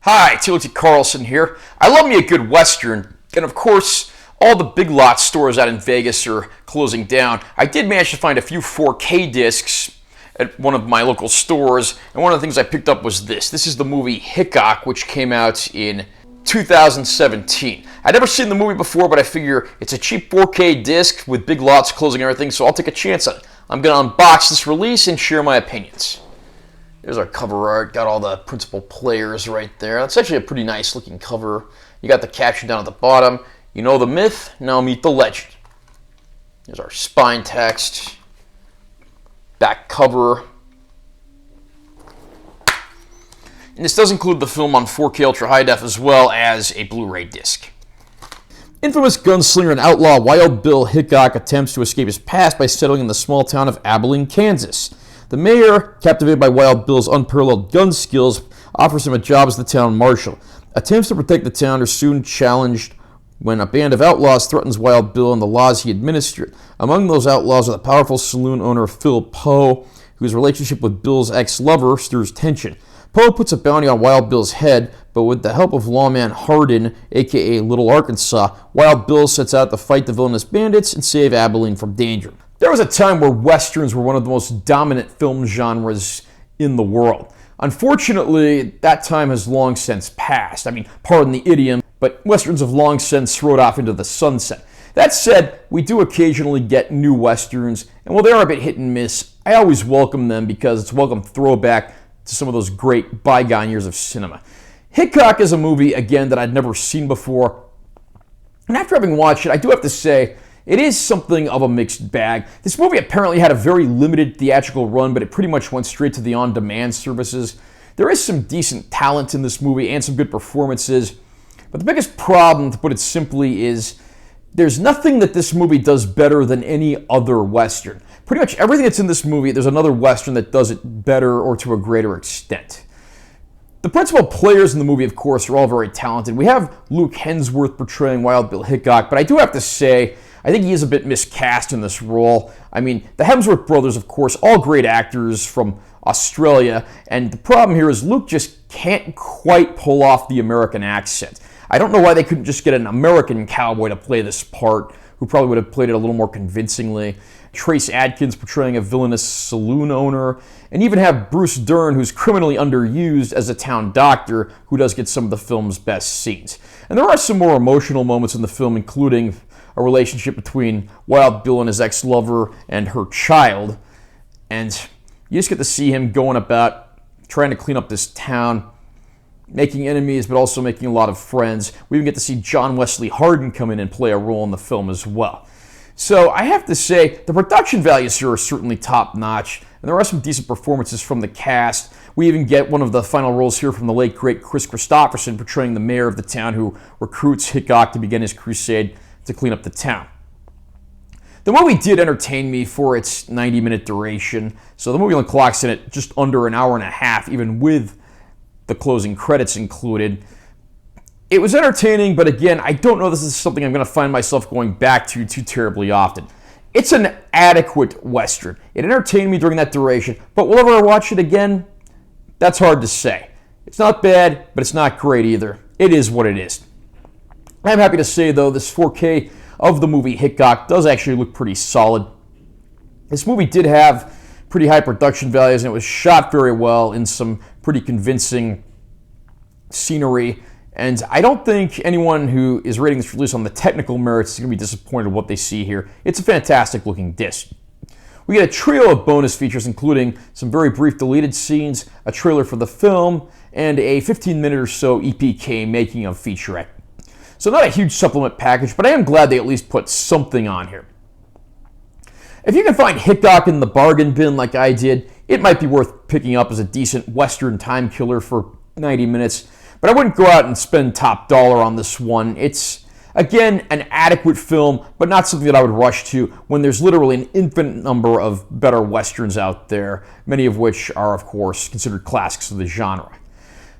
Hi, Timothy Carlson here. I love me a good Western, and of course, all the Big Lots stores out in Vegas are closing down. I did manage to find a few 4K discs at one of my local stores, and one of the things I picked up was this. This is the movie Hickok, which came out in 2017. I'd never seen the movie before, but I figure it's a cheap 4K disc with Big Lots closing everything, so I'll take a chance on it. I'm going to unbox this release and share my opinions. There's our cover art, got all the principal players right there. That's actually a pretty nice looking cover. You got the caption down at the bottom. You know the myth, now meet the legend. There's our spine text, back cover. And this does include the film on 4K Ultra High Def as well as a Blu-ray disc. Infamous gunslinger and outlaw Wild Bill Hickok attempts to escape his past by settling in the small town of Abilene, Kansas. The mayor, captivated by Wild Bill's unparalleled gun skills, offers him a job as the town marshal. Attempts to protect the town are soon challenged when a band of outlaws threatens Wild Bill and the laws he administered. Among those outlaws are the powerful saloon owner Phil Poe, whose relationship with Bill's ex-lover stirs tension. Poe puts a bounty on Wild Bill's head, but with the help of lawman Hardin, aka Little Arkansas, Wild Bill sets out to fight the villainous bandits and save Abilene from danger. There was a time where Westerns were one of the most dominant film genres in the world. Unfortunately, that time has long since passed. I mean, pardon the idiom, but Westerns have long since rode off into the sunset. That said, we do occasionally get new Westerns, and while they are a bit hit and miss, I always welcome them because it's a welcome throwback to some of those great bygone years of cinema. Hickok is a movie, again, that I'd never seen before, and after having watched it, I do have to say, it is something of a mixed bag. This movie apparently had a very limited theatrical run, but it pretty much went straight to the on-demand services. There is some decent talent in this movie and some good performances, but the biggest problem, to put it simply, is there's nothing that this movie does better than any other Western. Pretty much everything that's in this movie, there's another Western that does it better or to a greater extent. The principal players in the movie, of course, are all very talented. We have Luke Hemsworth portraying Wild Bill Hickok, but I do have to say, I think he is a bit miscast in this role. I mean, the Hemsworth brothers, of course, all great actors from Australia, and the problem here is Luke just can't quite pull off the American accent. I don't know why they couldn't just get an American cowboy to play this part, who probably would have played it a little more convincingly. Trace Adkins portraying a villainous saloon owner, and even have Bruce Dern, who's criminally underused as a town doctor, who does get some of the film's best scenes. And there are some more emotional moments in the film, including a relationship between Wild Bill and his ex-lover and her child. And you just get to see him going about trying to clean up this town, making enemies, but also making a lot of friends. We even get to see John Wesley Hardin come in and play a role in the film as well. So I have to say, the production values here are certainly top-notch, and there are some decent performances from the cast. We even get one of the final roles here from the late, great Chris Christopherson portraying the mayor of the town who recruits Hickok to begin his crusade to clean up the town. The movie did entertain me for its 90-minute duration, so the movie only clocks in at just under an hour and a half, even with the closing credits included. It was entertaining, but again, I don't know this is something I'm going to find myself going back to too terribly often. It's an adequate Western. It entertained me during that duration, but will I ever watch it again? That's hard to say. It's not bad, but it's not great either. It is what it is. I'm happy to say, though, this 4K of the movie Hickok does actually look pretty solid. This movie did have pretty high production values, and it was shot very well in some pretty convincing scenery. And I don't think anyone who is rating this release on the technical merits is going to be disappointed with what they see here. It's a fantastic looking disc. We get a trio of bonus features, including some very brief deleted scenes, a trailer for the film, and a 15-minute or so EPK making of featurette. So not a huge supplement package, but I am glad they at least put something on here. If you can find Hickok in the bargain bin like I did, it might be worth picking up as a decent Western time killer for 90 minutes, but I wouldn't go out and spend top dollar on this one. It's, again, an adequate film, but not something that I would rush to when there's literally an infinite number of better Westerns out there, many of which are, of course, considered classics of the genre.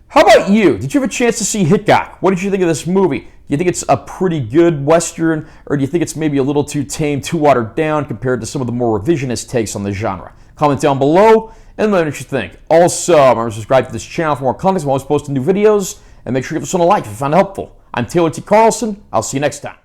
How about you? Did you have a chance to see Hickok? What did you think of this movie? Do you think it's a pretty good Western, or do you think it's maybe a little too tame, too watered down compared to some of the more revisionist takes on the genre? Comment down below and let me know what you think. Also, remember to subscribe to this channel for more content. I'm always posting new videos, and make sure you give this one a like if you found it helpful. I'm Taylor T. Carlson. I'll see you next time.